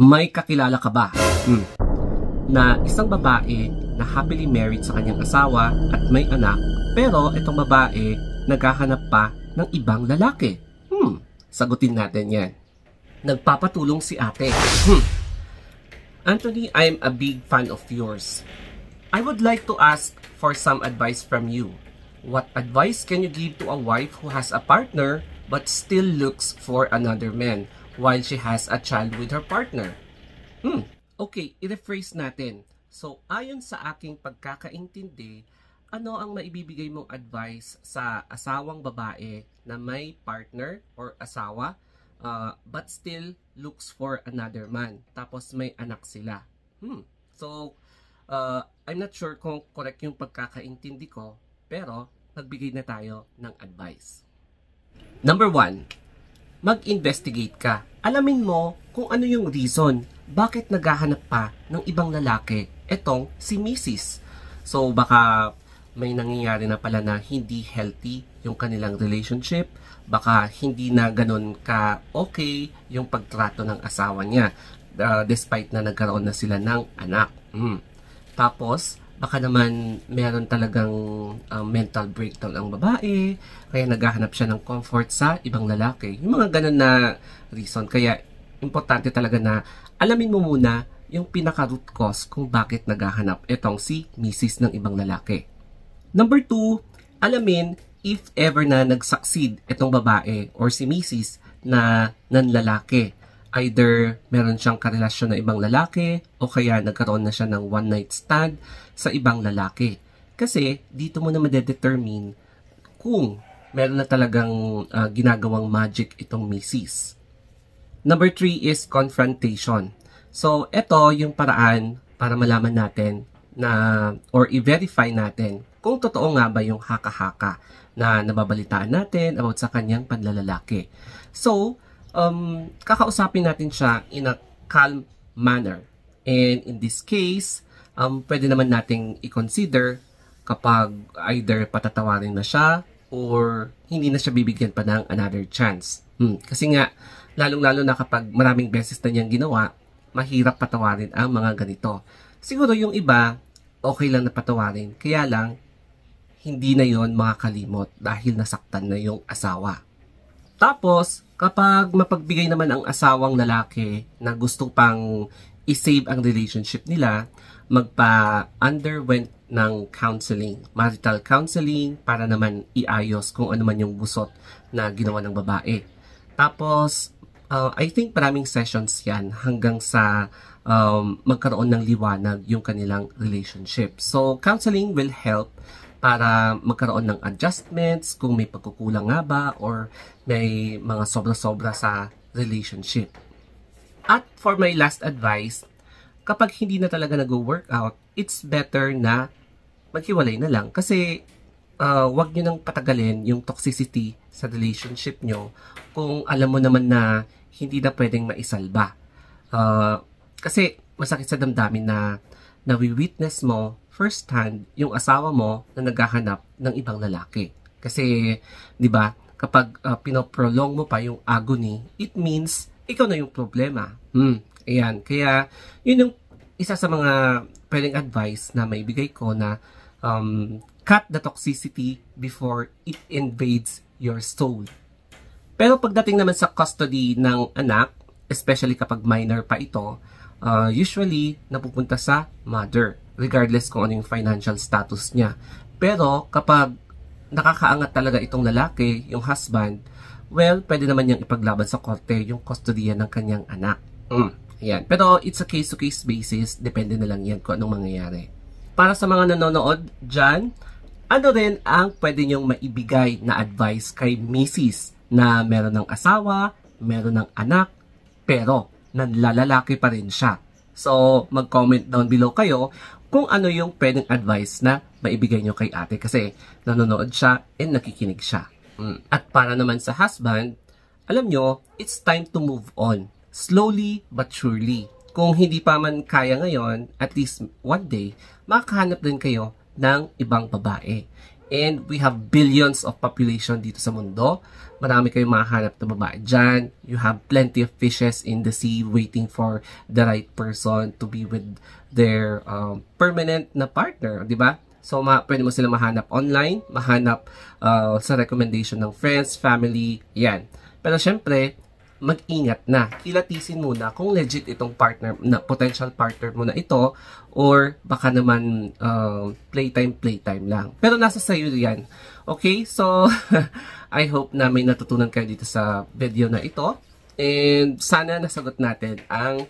May kakilala ka ba? Na isang babae na happily married sa kanyang asawa at may anak, pero itong babae naghahanap pa ng ibang lalaki. Sagutin natin yan. Nagpapatulong si ate. Anthony, I'm a big fan of yours. I would like to ask for some advice from you. What advice can you give to a wife who has a partner but still looks for another man while she has a child with her partner? Okay, i-rephrase natin. So, ayon sa aking pagkakaintindi, ano ang maibibigay mong advice sa asawang babae na may partner or asawa but still looks for another man, tapos may anak sila? So, I'm not sure kung correct yung pagkakaintindi ko, pero magbigay na tayo ng advice. Number 1, mag-investigate ka. Alamin mo kung ano yung reason bakit naghahanap pa ng ibang lalaki etong si Mrs. So, baka may nangyayari na pala na hindi healthy yung kanilang relationship. Baka hindi na ganun ka okay yung pagtrato ng asawa niya despite na nagkaroon na sila ng anak. Tapos, baka naman meron talagang mental breakdown ang babae, kaya naghahanap siya ng comfort sa ibang lalaki. Yung mga ganun na reason. Kaya, importante talaga na alamin mo muna yung pinaka-root cause kung bakit naghahanap itong si Mrs. ng ibang lalaki. Number 2, alamin if ever na nag-succeed itong babae or si Mrs. na nanlalaki. Either meron siyang karelasyon na ibang lalaki o kaya nagkaroon na siya ng one-night stand sa ibang lalaki. Kasi dito mo na madedetermine kung meron na talagang ginagawang magic itong Mrs. Number 3 is confrontation. So, ito yung paraan para malaman natin na or i-verify natin kung totoo nga ba yung haka-haka na nababalitaan natin about sa kanyang panlalalaki. So, kakausapin natin siya in a calm manner. And in this case, pwede naman nating i-consider kapag either patatawarin na siya or hindi na siya bibigyan pa ng another chance. Kasi nga, lalong-lalo na kapag maraming beses na niyang ginawa, mahirap patawarin ang mga ganito. Siguro yung iba, okay lang na patawarin. Kaya lang, hindi na yon makakalimot dahil nasaktan na yung asawa. Tapos, kapag mapagbigay naman ang asawang lalaki na gusto pang i-save ang relationship nila, magpa-underwent ng counseling, marital counseling, para naman iayos kung ano man yung gusot na ginawa ng babae. Tapos, I think maraming sessions yan hanggang sa magkaroon ng liwanag yung kanilang relationship. So, counseling will help para magkaroon ng adjustments kung may pagkukulang nga ba or may mga sobra-sobra sa relationship. At for my last advice, kapag hindi na talaga nag-workout, it's better na maghiwalay na lang. Kasi wag nyo nang patagalin yung toxicity sa relationship nyo kung alam mo naman na hindi na pwedeng maisalba. Kasi masakit sa damdamin na nawi-witness mo first hand yung asawa mo na naghahanap ng ibang lalaki. Kasi, di ba, kapag pinoprolong mo pa yung agony, it means ikaw na yung problema. Ayan. Kaya, yun yung isa sa mga pwedeng advice na maibigay ko na cut the toxicity before it invades your soul. Pero pagdating naman sa custody ng anak, especially kapag minor pa ito, usually napupunta sa mother, regardless kung ano yung financial status niya. Pero kapag nakakaangat talaga itong lalaki, yung husband, well, pwede naman niyang ipaglaban sa korte yung kustodiya ng kanyang anak. Ayan. Pero it's a case-to-case basis, depende na lang yan kung anong mangyayari. Para sa mga nanonood dyan, ano rin ang pwede niyong maibigay na advice kay Mrs. na meron ng asawa, meron ng anak, pero nanlalalaki pa rin siya? So, mag-comment down below kayo kung ano yung pwedeng advice na maibigay nyo kay ate kasi nanonood siya and nakikinig siya. At para naman sa husband, alam nyo, it's time to move on. Slowly but surely. Kung hindi pa man kaya ngayon, at least one day, makakahanap din kayo ng ibang babae. And we have billions of population dito sa mundo. Marami kayong mahanap na babae dyan. You have plenty of fishes in the sea waiting for the right person to be with their permanent na partner, di ba? So, pwede mo sila mahanap online, mahanap sa recommendation ng friends, family, yan. Pero syempre, mag-ingat na. Kilatisin muna kung legit itong partner, na potential partner mo na ito, or baka naman playtime lang. Pero nasa sayo yan. Okay? So, I hope na may natutunan kayo dito sa video na ito. And sana nasagot natin ang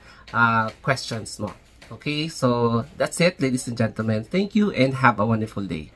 questions mo. Okay? So, that's it, ladies and gentlemen. Thank you and have a wonderful day.